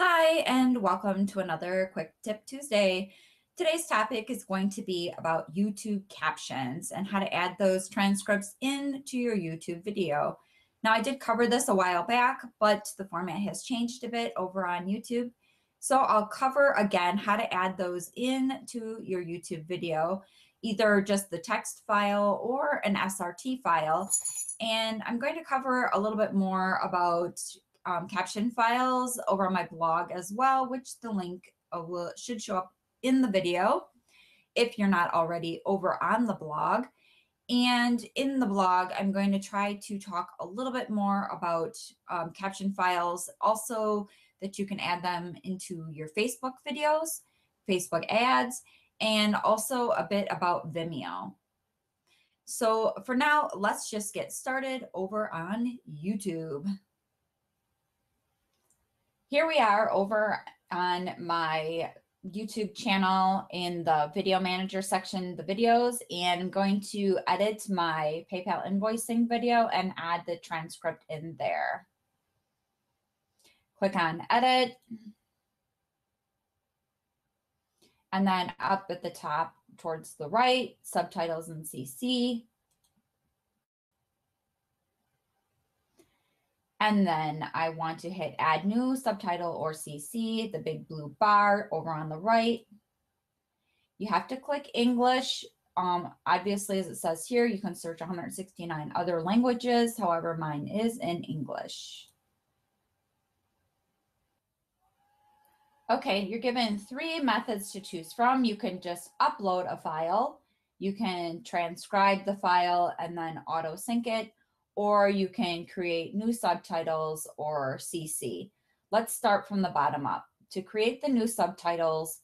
Hi, and welcome to another Quick Tip Tuesday. Today's topic is going to be about YouTube captions and how to add those transcripts into your YouTube video. Now, I did cover this a while back, but the format has changed a bit over on YouTube. So I'll cover again how to add those into your YouTube video, either just the text file or an SRT file. And I'm going to cover a little bit more about caption files over on my blog as well, which the link should show up in the video if you're not already over on the blog. And in the blog, I'm going to try to talk a little bit more about caption files, also that you can add them into your Facebook videos, Facebook ads, and also a bit about Vimeo. So for now, let's just get started over on YouTube. Here we are over on my YouTube channel in the video manager section, the videos, and I'm going to edit my PayPal invoicing video and add the transcript in there. Click on edit. And then up at the top towards the right, subtitles and CC. And then I want to hit add new subtitle or CC, the big blue bar over on the right. You have to click English. Obviously, as it says here, you can search 169 other languages. However, mine is in English. Okay, you're given 3 methods to choose from. You can just upload a file. You can transcribe the file and then auto sync it, or you can create new subtitles or CC. Let's start from the bottom up. To create the new subtitles,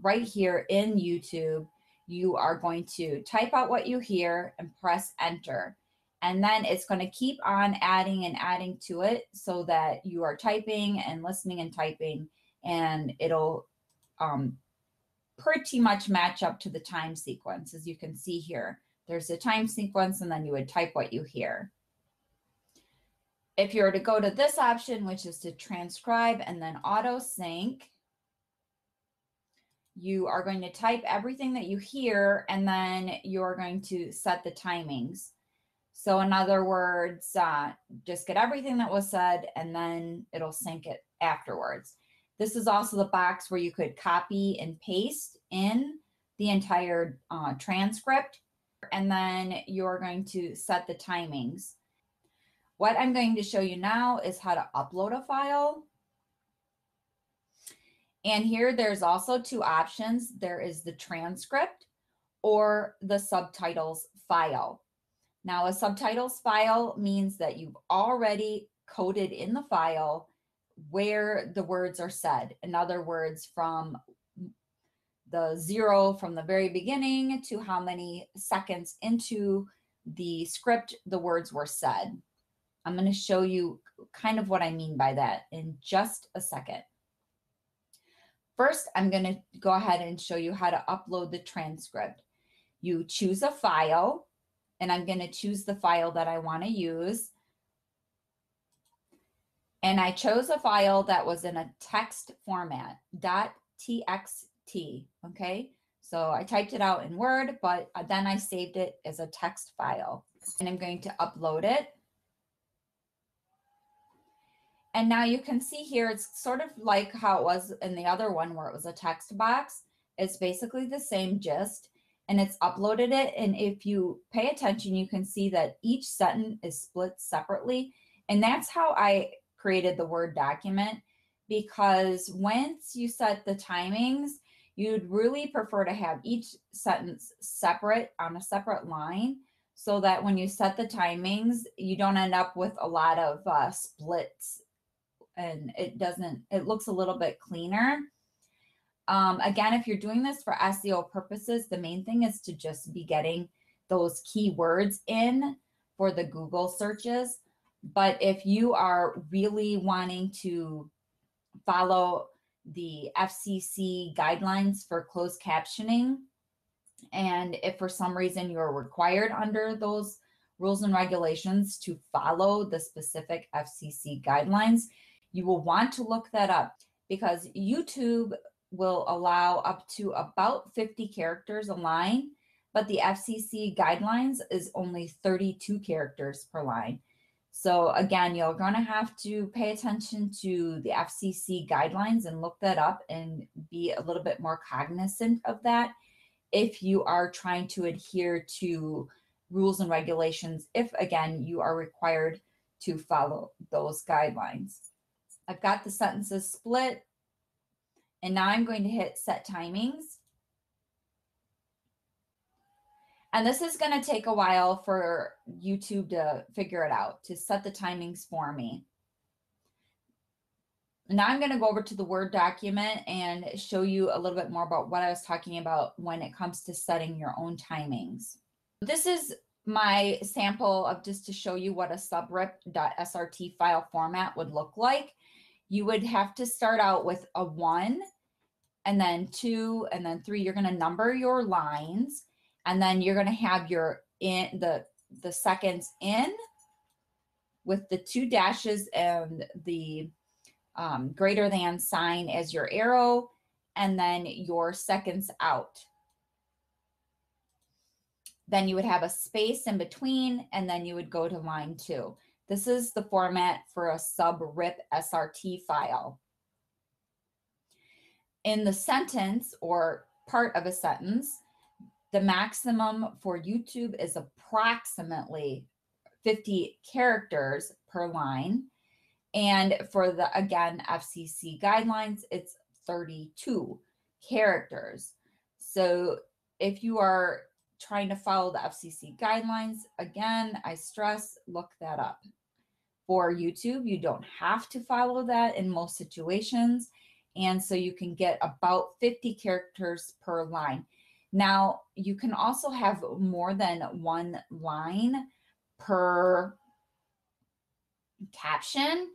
right here in YouTube, you are going to type out what you hear and press enter. And then it's going to keep on adding and adding to it so that you are typing and listening and typing, and it'll pretty much match up to the time sequence. As you can see here, there's a time sequence, and then you would type what you hear. If you were to go to this option, which is to transcribe and then auto sync, you are going to type everything that you hear, and then you're going to set the timings. So in other words, just get everything that was said, and then it'll sync it afterwards. This is also the box where you could copy and paste in the entire transcript, and then you're going to set the timings. What I'm going to show you now is how to upload a file. And here there's also 2 options. There is the transcript or the subtitles file. Now, a subtitles file means that you've already coded in the file where the words are said. In other words, from the 0 from the very beginning to how many seconds into the script the words were said. I'm going to show you kind of what I mean by that in just a second. First, I'm going to go ahead and show you how to upload the transcript. You choose a file, and I'm going to choose the file that I want to use. And I chose a file that was in a text format, .txt, okay? So I typed it out in Word, but then I saved it as a text file. And I'm going to upload it. And now you can see here, it's sort of like how it was in the other one where it was a text box. It's basically the same gist, and it's uploaded it. And if you pay attention, you can see that each sentence is split separately. And that's how I created the Word document, because once you set the timings, you'd really prefer to have each sentence separate on a separate line, so that when you set the timings, you don't end up with a lot of splits, and it looks a little bit cleaner. Again, if you're doing this for SEO purposes, the main thing is to just be getting those keywords in for the Google searches. But if you are really wanting to follow the FCC guidelines for closed captioning, and if for some reason you're required under those rules and regulations to follow the specific FCC guidelines, You will want to look that up because YouTube will allow up to about 50 characters a line, but the FCC guidelines is only 32 characters per line. So again, you're going to have to pay attention to the FCC guidelines and look that up and be a little bit more cognizant of that if you are trying to adhere to rules and regulations, if again, you are required to follow those guidelines. I've got the sentences split, and now I'm going to hit set timings. And this is going to take a while for YouTube to figure it out, to set the timings for me. Now I'm going to go over to the Word document and show you a little bit more about what I was talking about when it comes to setting your own timings. This is my sample of just to show you what a subrip.srt file format would look like. You would have to start out with a 1 and then 2 and then 3. You're going to number your lines, and then you're going to have your the seconds in with the 2 dashes and the greater than sign as your arrow, and then your seconds out. Then you would have a space in between, and then you would go to line 2. This is the format for a subrip SRT file. In the sentence or part of a sentence, the maximum for YouTube is approximately 50 characters per line. And for the, again, FCC guidelines, it's 32 characters. So if you are trying to follow the FCC guidelines, again, I stress, look that up. For YouTube, you don't have to follow that in most situations. And so you can get about 50 characters per line. Now, you can also have more than one line per caption.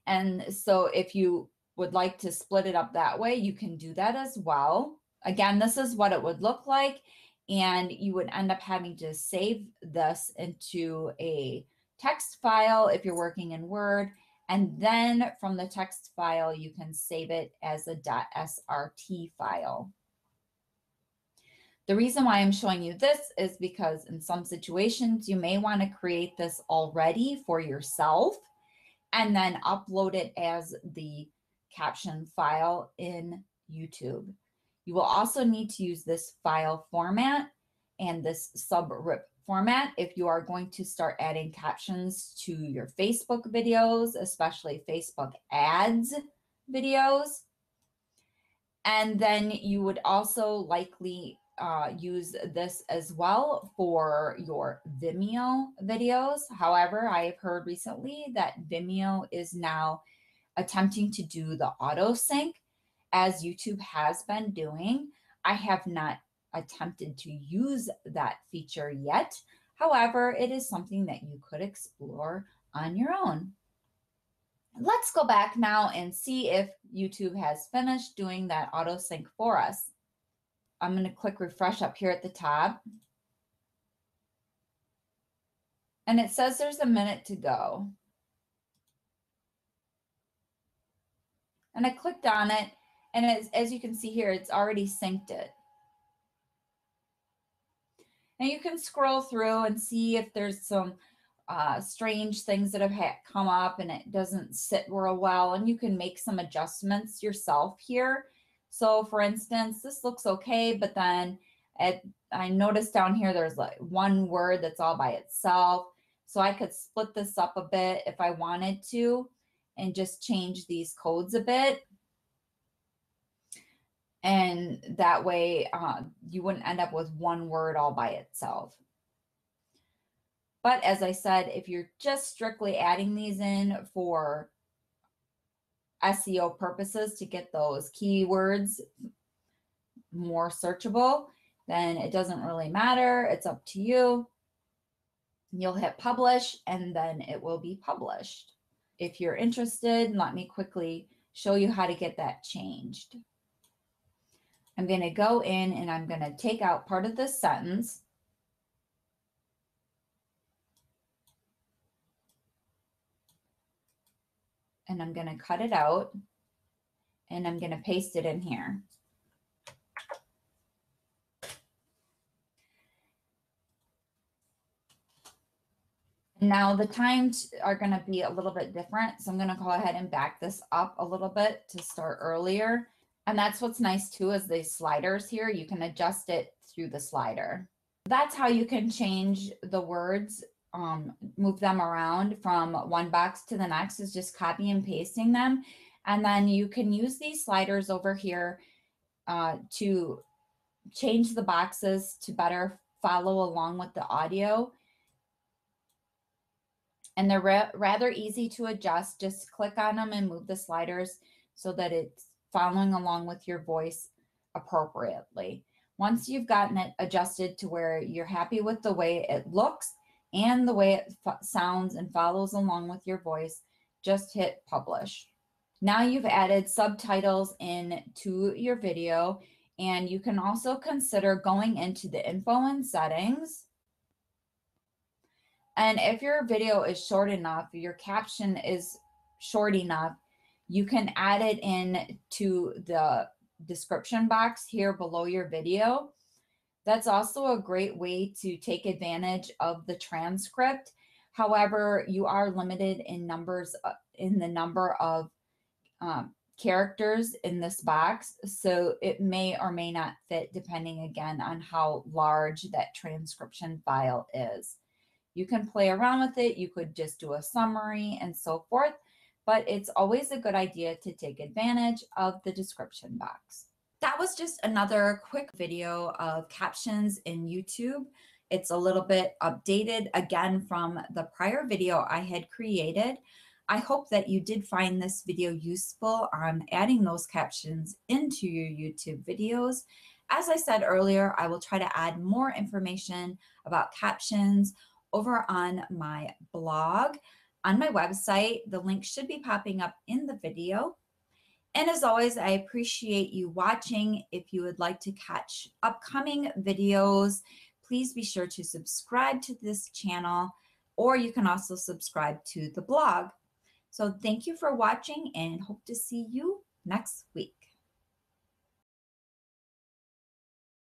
And so if you would like to split it up that way, you can do that as well. Again, this is what it would look like. And you would end up having to save this into a text file if you're working in Word. And then from the text file, you can save it as a .srt file. The reason why I'm showing you this is because in some situations, you may want to create this already for yourself and then upload it as the caption file in YouTube. You will also need to use this file format and this subrip format if you are going to start adding captions to your Facebook videos, especially Facebook ads videos. And then you would also likely use this as well for your Vimeo videos. However, I have heard recently that Vimeo is now attempting to do the auto sync, as YouTube has been doing. I have not attempted to use that feature yet. However, it is something that you could explore on your own. Let's go back now and see if YouTube has finished doing that auto sync for us. I'm going to click refresh up here at the top. And it says there's a minute to go. And I clicked on it, and as you can see here, it's already synced it. Now you can scroll through and see if there's some strange things that have come up and it doesn't sit real well, and you can make some adjustments yourself here. So for instance, this looks okay, but then I noticed down here there's like one word that's all by itself. So I could split this up a bit if I wanted to and just change these codes a bit. And that way you wouldn't end up with one word all by itself. But as I said, if you're just strictly adding these in for SEO purposes to get those keywords more searchable, then it doesn't really matter. It's up to you. You'll hit publish and then it will be published. If you're interested, let me quickly show you how to get that changed. I'm going to go in and I'm going to take out part of this sentence. and I'm going to cut it out, and I'm going to paste it in here. Now the times are going to be a little bit different. So I'm going to go ahead and back this up a little bit to start earlier. And that's what's nice too, is the sliders here. You can adjust it through the slider. That's how you can change the words, move them around from one box to the next, is just copy and pasting them. And then you can use these sliders over here to change the boxes to better follow along with the audio. And they're rather easy to adjust. Just click on them and move the sliders so that it's following along with your voice appropriately. Once you've gotten it adjusted to where you're happy with the way it looks and the way it sounds and follows along with your voice, just hit publish. Now you've added subtitles into your video, and you can also consider going into the info and settings. And if your video is short enough, your caption is short enough, you can add it in to the description box here below your video. That's also a great way to take advantage of the transcript. However, you are limited in the number of characters in this box, so it may or may not fit depending again on how large that transcription file is. You can play around with it. You could just do a summary and so forth, but it's always a good idea to take advantage of the description box. That was just another quick video of captions in YouTube. It's a little bit updated again from the prior video I had created. I hope that you did find this video useful on adding those captions into your YouTube videos. As I said earlier, I will try to add more information about captions over on my blog. On my website, the link should be popping up in the video. And as always, I appreciate you watching. If you would like to catch upcoming videos, please be sure to subscribe to this channel, or you can also subscribe to the blog. So thank you for watching, and hope to see you next week.